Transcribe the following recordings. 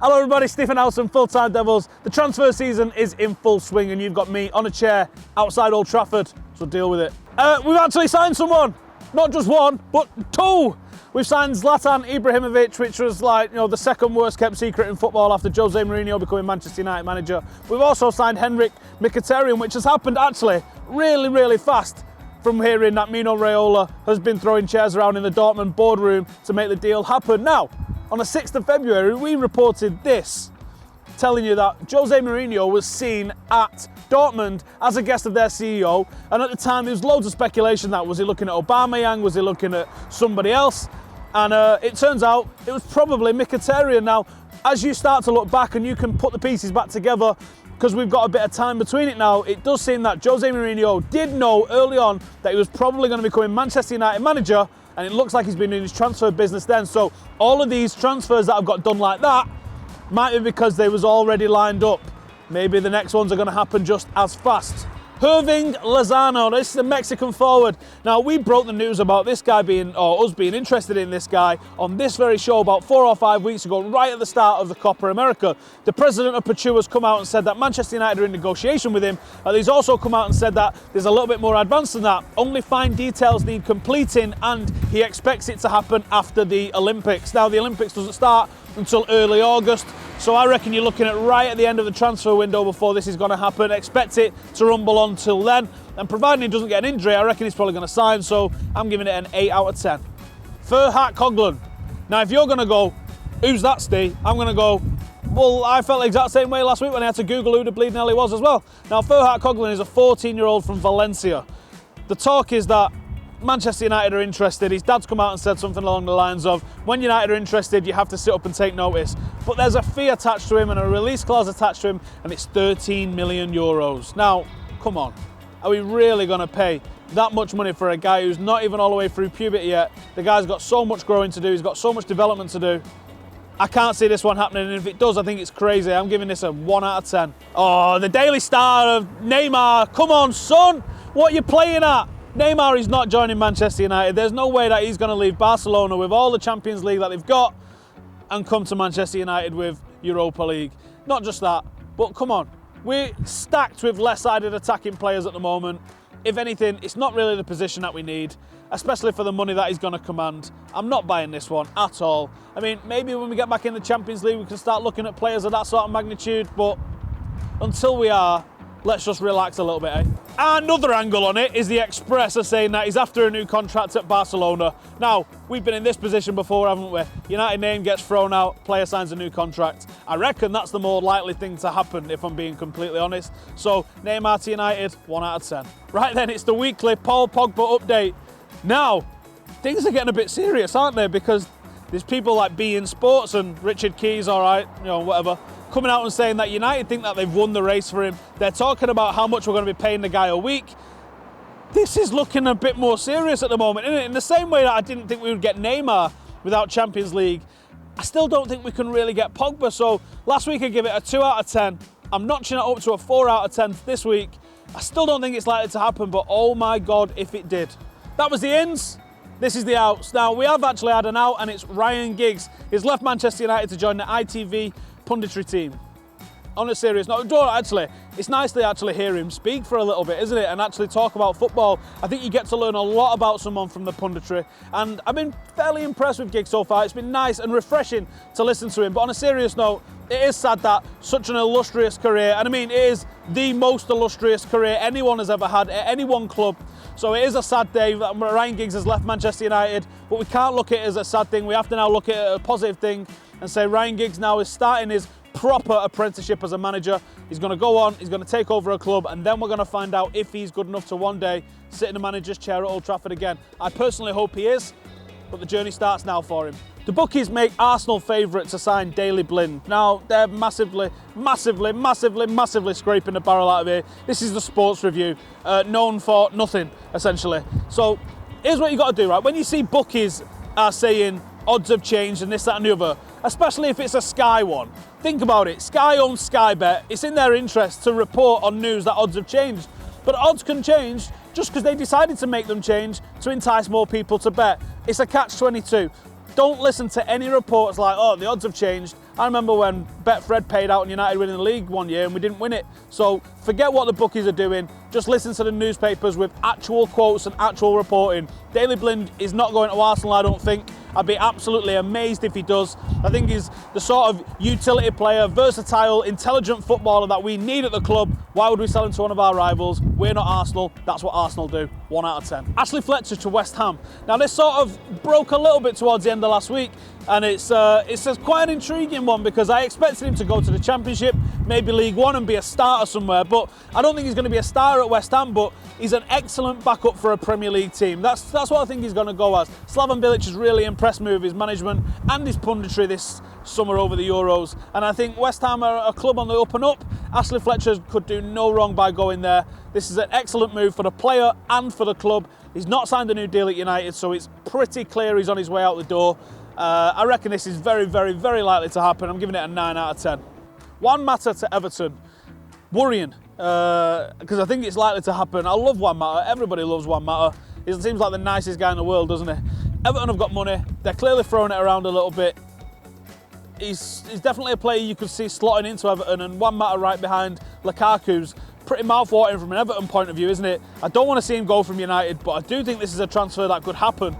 Hello everybody, Stephen Howson, Full-Time Devils. The transfer season is in full swing and you've got me on a chair outside Old Trafford, so deal with it. We've actually signed someone, not just one, but two. We've signed Zlatan Ibrahimovic, which was the second worst kept secret in football after Jose Mourinho becoming Manchester United manager. We've also signed Henrik Mkhitaryan, which has happened actually really, really fast. From hearing that Mino Raiola has been throwing chairs around in the Dortmund boardroom to make the deal happen. Now, on the 6th of February, we reported this, telling you that Jose Mourinho was seen at Dortmund as a guest of their CEO, and at the time there was loads of speculation that was he looking at Aubameyang, was he looking at somebody else, and it turns out it was probably Mkhitaryan. Now, as you start to look back and you can put the pieces back together, because we've got a bit of time between it now, it does seem that Jose Mourinho did know early on that he was probably going to become Manchester United manager, and it looks like he's been doing his transfer business then. So all of these transfers that have got done like that might be because they was already lined up. Maybe the next ones are going to happen just as fast. Hirving Lozano, this is a Mexican forward. Now, we broke the news about this guy us being interested in this guy on this very show about 4 or 5 weeks ago, right at the start of the Copa America. The president of Pachu has come out and said that Manchester United are in negotiation with him. And he's also come out and said that there's a little bit more advanced than that. Only fine details need completing, and he expects it to happen after the Olympics. Now, the Olympics doesn't start until early August, so I reckon you're looking at right at the end of the transfer window before this is going to happen. Expect it to rumble on till then, and providing he doesn't get an injury, I reckon he's probably going to sign, so I'm giving it an 8 out of 10. Ferhat Coghlan. Now, if you're going to go, who's that, Steve? I'm going to go, well, I felt the exact same way last week when I had to Google who the bleeding hell he was as well. Now, Ferhat Coghlan is a 14-year-old from Valencia. The talk is that Manchester United are interested. His dad's come out and said something along the lines of, when United are interested, you have to sit up and take notice. But there's a fee attached to him and a release clause attached to him, and it's 13 million euros. Now, come on. Are we really going to pay that much money for a guy who's not even all the way through puberty yet? The guy's got so much growing to do. He's got so much development to do. I can't see this one happening, and if it does, I think it's crazy. I'm giving this a 1 out of 10. Oh, the Daily Star of Neymar. Come on, son. What are you playing at? Neymar is not joining Manchester United. There's no way that he's going to leave Barcelona with all the Champions League that they've got and come to Manchester United with Europa League. Not just that, but come on. We're stacked with left-sided attacking players at the moment. If anything, it's not really the position that we need, especially for the money that he's going to command. I'm not buying this one at all. I mean, maybe when we get back in the Champions League, we can start looking at players of that sort of magnitude, but until we are, let's just relax a little bit, eh? Another angle on it is the Express are saying that he's after a new contract at Barcelona. Now, we've been in this position before, haven't we? United name gets thrown out, player signs a new contract. I reckon that's the more likely thing to happen, if I'm being completely honest. So, Neymar to United, 1 out of 10. Right then, it's the weekly Paul Pogba update. Now, things are getting a bit serious, aren't they? Because there's people like beIN Sports and Richard Keys, all right, whatever, coming out and saying that United think that they've won the race for him. They're talking about how much we're going to be paying the guy a week. This is looking a bit more serious at the moment, isn't it? In the same way that I didn't think we would get Neymar without Champions League, I still don't think we can really get Pogba. So last week I give it a 2 out of 10. I'm notching it up to a 4 out of 10 this week. I still don't think it's likely to happen, but oh my God, if it did. That was the ins. This is the outs. Now, we have actually had an out, and it's Ryan Giggs. He's left Manchester United to join the ITV punditry team. On a serious note, actually, it's nice to actually hear him speak for a little bit, isn't it? And actually talk about football. I think you get to learn a lot about someone from the punditry. And I've been fairly impressed with Giggs so far. It's been nice and refreshing to listen to him. But on a serious note, it is sad that such an illustrious career, and I mean, it is the most illustrious career anyone has ever had at any one club. So it is a sad day that Ryan Giggs has left Manchester United, but we can't look at it as a sad thing. We have to now look at it as a positive thing and say Ryan Giggs now is starting his proper apprenticeship as a manager. He's going to go on, he's going to take over a club, and then we're going to find out if he's good enough to one day sit in the manager's chair at Old Trafford again. I personally hope he is, but the journey starts now for him. The bookies make Arsenal favourite to sign Daley Blind. Now, they're massively scraping the barrel out of here. This is the sports review, known for nothing, essentially. So, here's what you got to do, right? When you see bookies are saying odds have changed and this, that and the other, especially if it's a Sky one, think about it. Sky owns Sky Bet. It's in their interest to report on news that odds have changed. But odds can change just because they decided to make them change to entice more people to bet. It's a catch-22. Don't listen to any reports like, oh, the odds have changed. I remember when Betfred paid out on United winning the league one year and we didn't win it. So forget what the bookies are doing. Just listen to the newspapers with actual quotes and actual reporting. Daley Blind is not going to Arsenal, I don't think. I'd be absolutely amazed if he does. I think he's the sort of utility player, versatile, intelligent footballer that we need at the club. Why would we sell him to one of our rivals? We're not Arsenal. That's what Arsenal do. 1 out of 10. Ashley Fletcher to West Ham. Now this sort of broke a little bit towards the end of last week, and it's quite an intriguing one because I expected him to go to the Championship, maybe League One, and be a starter somewhere. But I don't think he's going to be a starter at West Ham. But he's an excellent backup for a Premier League team. That's what I think he's going to go as. Slaven Bilic has really impressed me with his management and his punditry this summer over the Euros, and I think West Ham are a club on the up and up. Ashley Fletcher could do no wrong by going there. This is an excellent move for the player and for the club. He's not signed a new deal at United, so it's pretty clear he's on his way out the door. I reckon this is very, very, very likely to happen. I'm giving it a 9 out of 10. Juan Mata to Everton. Worrying, because I think it's likely to happen. I love Juan Mata. Everybody loves Juan Mata. He seems like the nicest guy in the world, doesn't he? Everton have got money. They're clearly throwing it around a little bit. He's definitely a player you could see slotting into Everton, and Juan Mata right behind Lukaku's pretty mouth-watering from an Everton point of view, isn't it? I don't want to see him go from United, but I do think this is a transfer that could happen.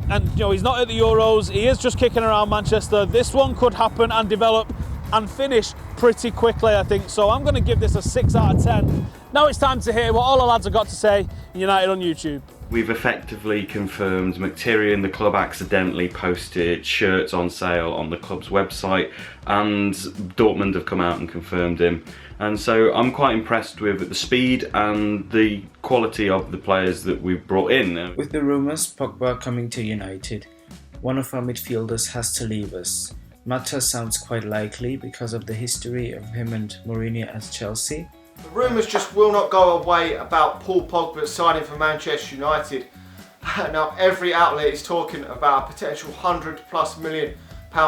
And you know, he's not at the Euros. He is just kicking around Manchester. This one could happen and develop and finish pretty quickly, I think. So I'm going to give this a 6 out of 10. Now it's time to hear what all the lads have got to say in United on YouTube. We've effectively confirmed Mkhitaryan. The club accidentally posted shirts on sale on the club's website, and Dortmund have come out and confirmed him. And so I'm quite impressed with the speed and the quality of the players that we've brought in. With the rumours Pogba coming to United, one of our midfielders has to leave us. Mata sounds quite likely because of the history of him and Mourinho at Chelsea. The rumours just will not go away about Paul Pogba signing for Manchester United. Now every outlet is talking about a potential £100+ million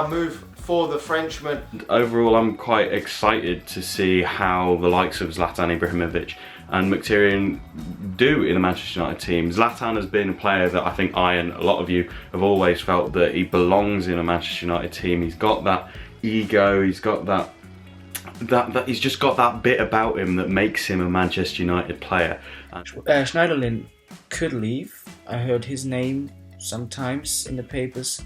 move for the Frenchman. Overall, I'm quite excited to see how the likes of Zlatan Ibrahimovic and Mkhitaryan do in the Manchester United team. Zlatan has been a player that I think I and a lot of you have always felt that he belongs in a Manchester United team. He's got that ego, he's got that he's just got that bit about him that makes him a Manchester United player. Schneiderlin could leave. I heard his name sometimes in the papers.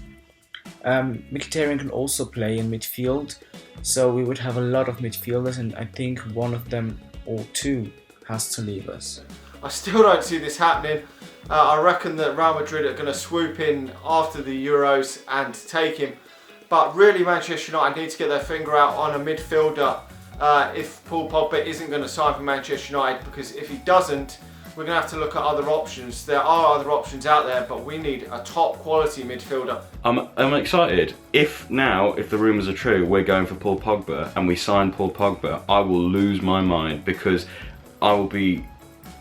Mkhitaryan can also play in midfield, so we would have a lot of midfielders, and I think one of them or two has to leave us. I still don't see this happening. I reckon that Real Madrid are going to swoop in after the Euros and take him. But really, Manchester United need to get their finger out on a midfielder if Paul Pogba isn't going to sign for Manchester United, because if he doesn't, we're going to have to look at other options. There are other options out there, but we need a top quality midfielder. I'm excited. If the rumours are true, we're going for Paul Pogba and we sign Paul Pogba, I will lose my mind, because I will be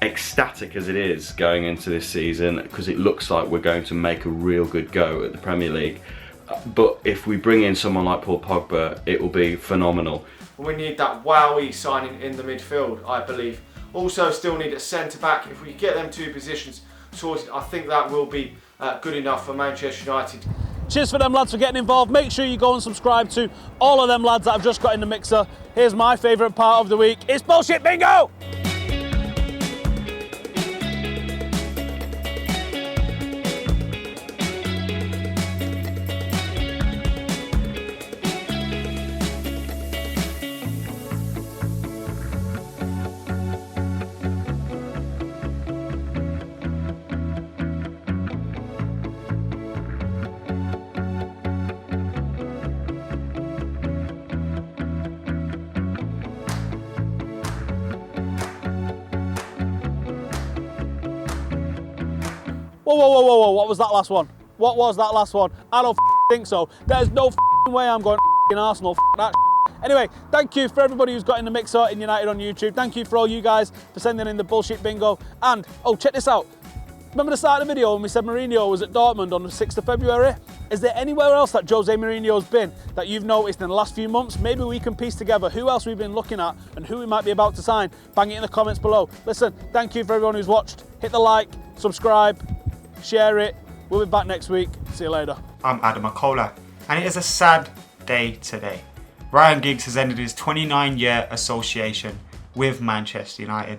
ecstatic as it is going into this season, because it looks like we're going to make a real good go at the Premier League. But if we bring in someone like Paul Pogba, it will be phenomenal. We need that wowie signing in the midfield, I believe. Also still need a centre-back. If we get them two positions sorted, I think that will be good enough for Manchester United. Cheers for them lads for getting involved. Make sure you go and subscribe to all of them lads that I've just got in the mixer. Here's my favourite part of the week. It's Bullshit Bingo! Whoa, what was that last one? What was that last one? I don't think so. There's no way I'm going Arsenal. That. Anyway, thank you for everybody who's got in the mixer in United on YouTube. Thank you for all you guys for sending in the bullshit bingo. And, oh, check this out. Remember the start of the video when we said Mourinho was at Dortmund on the 6th of February? Is there anywhere else that Jose Mourinho's been that you've noticed in the last few months? Maybe we can piece together who else we've been looking at and who we might be about to sign. Bang it in the comments below. Listen, thank you for everyone who's watched. Hit the like, subscribe, share it. We'll be back next week. See you later. I'm Adam Akola, and it is a sad day today. Ryan Giggs has ended his 29-year association with Manchester United.